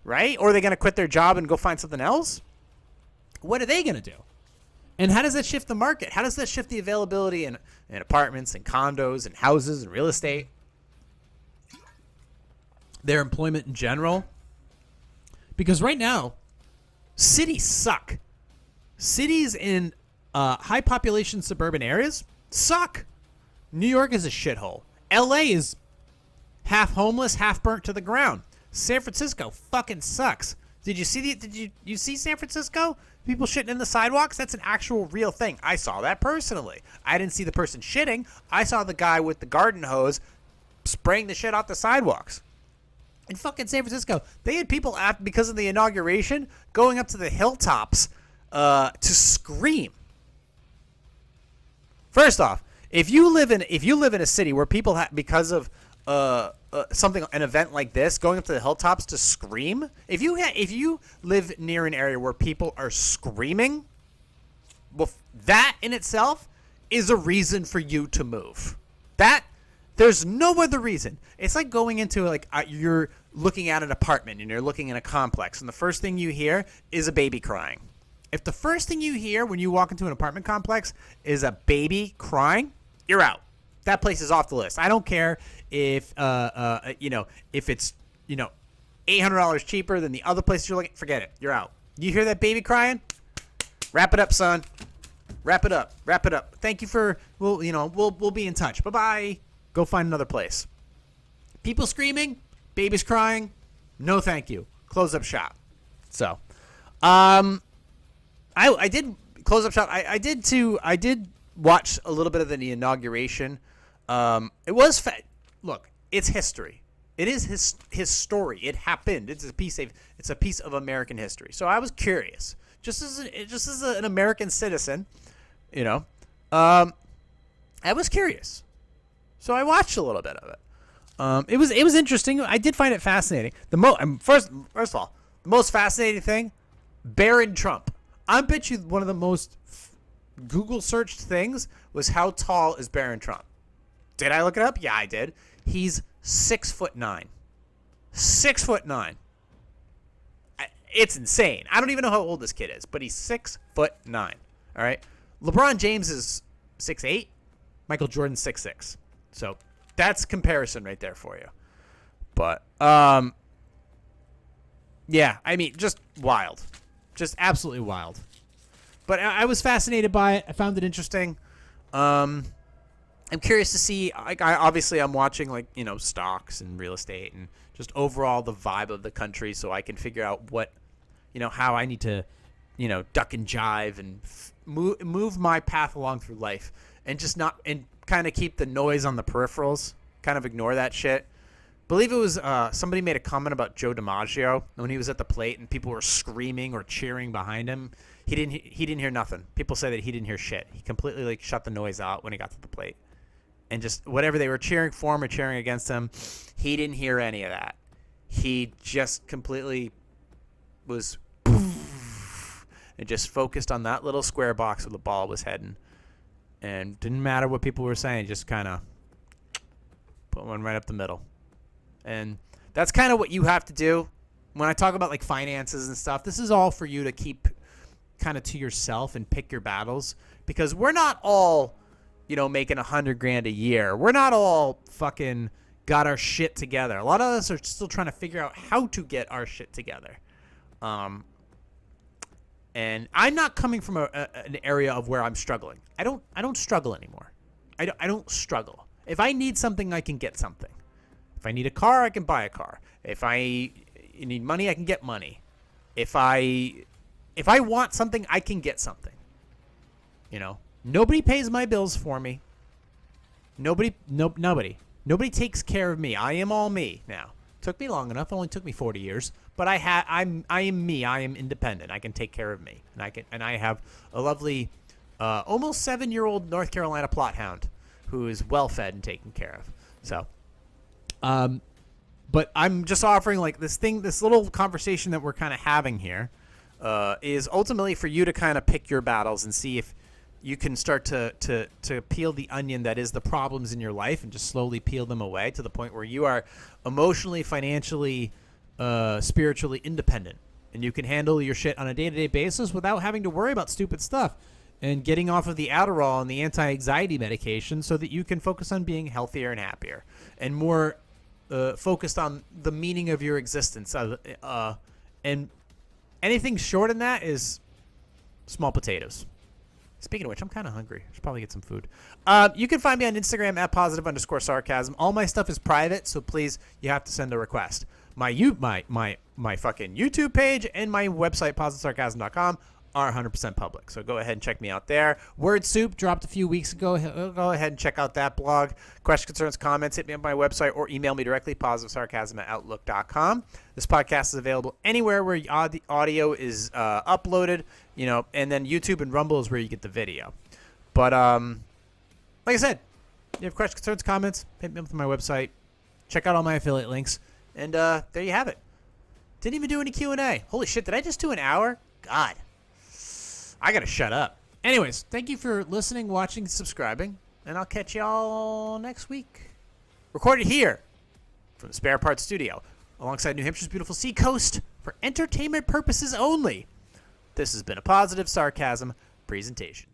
right? Or are they going to quit their job and go find something else? What are they going to do? And how does that shift the market? How does that shift the availability in apartments and condos and houses and real estate? Their employment in general? Because right now, cities suck. Cities in high population suburban areas suck. New York is a shithole. LA is half homeless, half burnt to the ground. San Francisco fucking sucks. Did you see San Francisco? People shitting in the sidewalks? That's an actual real thing. I saw that personally. I didn't see the person shitting. I saw the guy with the garden hose spraying the shit off the sidewalks. In fucking San Francisco, they had people, because of the inauguration, going up to the hilltops to scream. First off, if you live in a city where people because of an event like this, going up to the hilltops to scream, if you live near an area where people are screaming, well, that in itself is a reason for you to move. There's no other reason. It's like going into you're looking at an apartment and you're looking in a complex, and the first thing you hear is a baby crying. If the first thing you hear when you walk into an apartment complex is a baby crying, you're out. That place is off the list. I don't care if if it's $800 cheaper than the other place you're looking. Forget it. You're out. You hear that baby crying? Wrap it up, son. Wrap it up. Wrap it up. Thank you for we'll be in touch. Bye bye. Go find another place. People screaming, babies crying. No, thank you. Close up shop. So, I did close up shop. I did watch a little bit of the inauguration. It was look, it's history. It is his story. It happened. It's a piece of American history. So I was curious, just as an American citizen, I was curious. So I watched a little bit of it. It was interesting. I did find it fascinating. First of all, the most fascinating thing, Barron Trump. I bet you one of the most Google searched things was how tall is Barron Trump. Did I look it up? Yeah, I did. He's 6'9". 6'9". It's insane. I don't even know how old this kid is, but he's 6'9". All right. LeBron James is 6'8". Michael Jordan 6'6". So that's comparison right there for you. But yeah, I mean, just wild, just absolutely wild. But I was fascinated by it. I found it interesting. I'm curious to see. I'm watching stocks and real estate and just overall the vibe of the country, so I can figure out what, how I need to, duck and jive and move my path along through life, and just not and kind of keep the noise on the peripherals. Kind of ignore that shit. believe it was somebody made a comment about Joe DiMaggio when he was at the plate and people were screaming or cheering behind him. He didn't hear nothing. People say that he didn't hear shit. He completely like shut the noise out when he got to the plate. And just whatever they were cheering for him or cheering against him, he didn't hear any of that. He just completely was and just focused on that little square box where the ball was heading. And didn't matter what people were saying, just kind of put one right up the middle. And that's kind of what you have to do. When I talk about like finances and stuff, this is all for you to keep kind of to yourself and pick your battles, because we're not all, making $100,000 a year. We're not all fucking got our shit together. A lot of us are still trying to figure out how to get our shit together. And I'm not coming from an area of where I'm struggling. I don't struggle anymore. I don't struggle. If I need something, I can get something. If I need a car, I can buy a car. If I need money, I can get money. If I want something, I can get something. Nobody pays my bills for me. Nobody takes care of me. I am all me now. Took me long enough. It only took me 40 years, but I am me. I am independent. I can take care of me, and I have a lovely, almost 7-year-old North Carolina plot hound who is well fed and taken care of. So, but I'm just offering like this little conversation that we're kind of having here, is ultimately for you to kind of pick your battles and see if you can start to peel the onion that is the problems in your life and just slowly peel them away to the point where you are emotionally, financially, spiritually independent, and you can handle your shit on a day-to-day basis without having to worry about stupid stuff, and getting off of the Adderall and the anti-anxiety medication so that you can focus on being healthier and happier and more focused on the meaning of your existence. And anything short in that is small potatoes. Speaking of which, I'm kind of hungry. I should probably get some food. You can find me on Instagram at +_sarcasm. All my stuff is private, so please, you have to send a request. My fucking YouTube page and my website, +sarcasm.com, are 100% public. So go ahead and check me out there. Word Soup dropped a few weeks ago. Go ahead and check out that blog. Questions, concerns, comments, hit me up on my website or email me directly, +sarcasm@outlook.com. This podcast is available anywhere where audio is uploaded, and then YouTube and Rumble is where you get the video. But like I said, if you have questions, concerns, comments, hit me up on my website. Check out all my affiliate links. And there you have it. Didn't even do any Q&A. Holy shit, did I just do an hour? God. I got to shut up. Anyways, thank you for listening, watching, subscribing, and I'll catch y'all next week. Recorded here from the Spare Parts Studio alongside New Hampshire's beautiful seacoast for entertainment purposes only. This has been a Positive Sarcasm presentation.